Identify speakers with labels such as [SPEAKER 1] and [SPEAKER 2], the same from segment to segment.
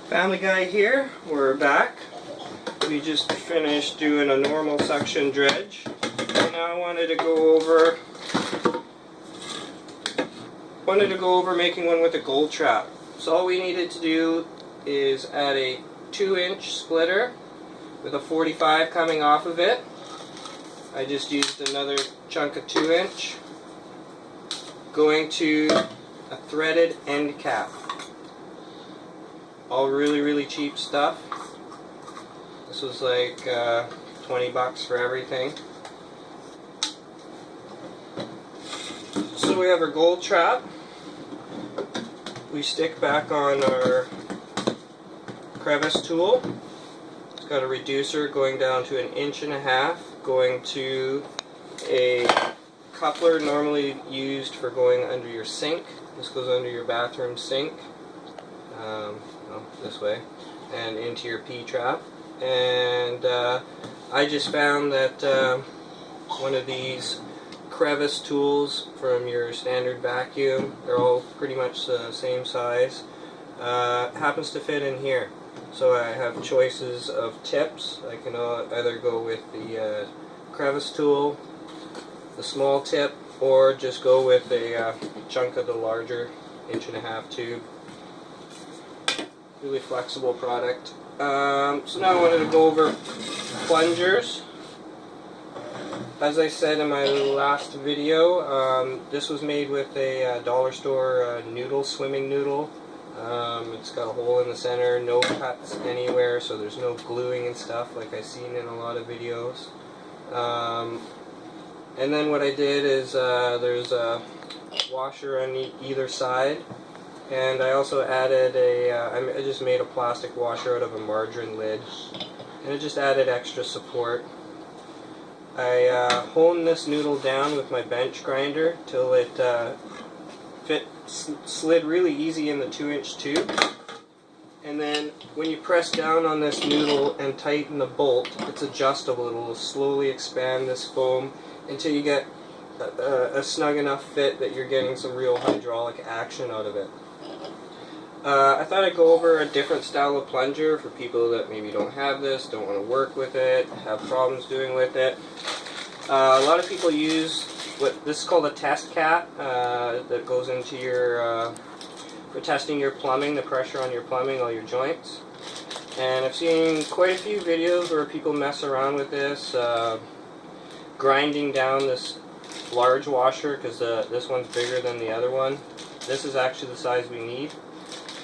[SPEAKER 1] Family Guy here, we're back. We just finished doing a normal suction dredge. And now I wanted to go over making one with a gold trap. So all we needed to do is add a 2-inch splitter with a 45 coming off of it. I just used another chunk of 2-inch, going to a threaded end cap. All really cheap stuff. This was like 20 bucks for everything. So we have our gold trap. We stick back on our crevice tool. It's got a reducer going down to 1.5 inches, going to a coupler normally used for going under your sink. This goes under your bathroom sink. This way, and into your P-trap. And I just found that one of these crevice tools from your standard vacuum, they're all pretty much the same size, happens to fit in here. So I have choices of tips. I can either go with the crevice tool, the small tip, or just go with a chunk of the larger 1.5-inch tube. Really flexible product. So now I wanted to go over plungers. As I said in my last video, this was made with a dollar store swimming noodle. It's got a hole in the center, no cuts anywhere, so there's no gluing and stuff like I've seen in a lot of videos. And then what I did is there's a washer on either side. And I also added I just made a plastic washer out of a margarine lid, and it just added extra support. I honed this noodle down with my bench grinder till it slid really easy in the 2-inch tube. And then when you press down on this noodle and tighten the bolt, it's adjustable. It will slowly expand this foam until you get a snug enough fit that you're getting some real hydraulic action out of it. I thought I'd go over a different style of plunger for people that maybe don't have this, don't want to work with it, have problems doing with it. A lot of people use what this is called a test cap that goes into your for testing your plumbing, the pressure on your plumbing, all your joints. And I've seen quite a few videos where people mess around with this, grinding down this large washer because this one's bigger than the other one. This is actually the size we need.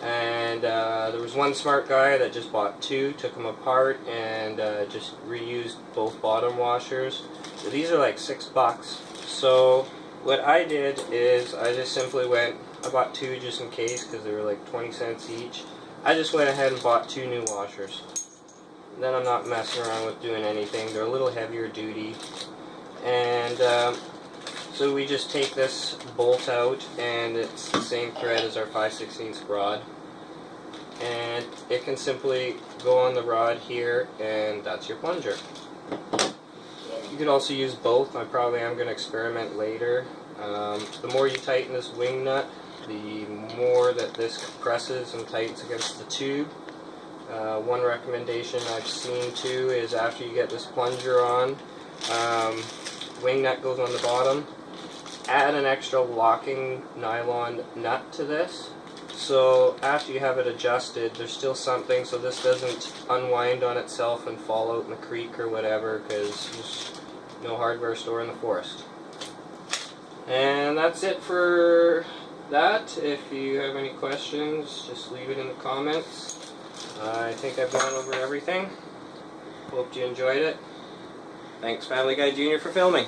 [SPEAKER 1] And there was one smart guy that just bought two, took them apart, and just reused both bottom washers. So these are like $6. So what I did is I just simply I bought two just in case because they were like 20 cents each. I just went ahead and bought 2 new washers. Then I'm not messing around with doing anything. They're a little heavier duty. And so we just take this bolt out, and it's the same thread as our 5/16 rod. And it can simply go on the rod here, and that's your plunger. You could also use both. I probably am going to experiment later. The more you tighten this wing nut, the more that this compresses and tightens against the tube. One recommendation I've seen too is after you get this plunger on, wing nut goes on the bottom. Add an extra locking nylon nut to this, so after you have it adjusted, there's still something so this doesn't unwind on itself and fall out in the creek or whatever, because there's no hardware store in the forest. And that's it for that. If you have any questions, just leave it in the comments. I think I've gone over everything. Hope you enjoyed it. Thanks Family Guy Jr. for filming.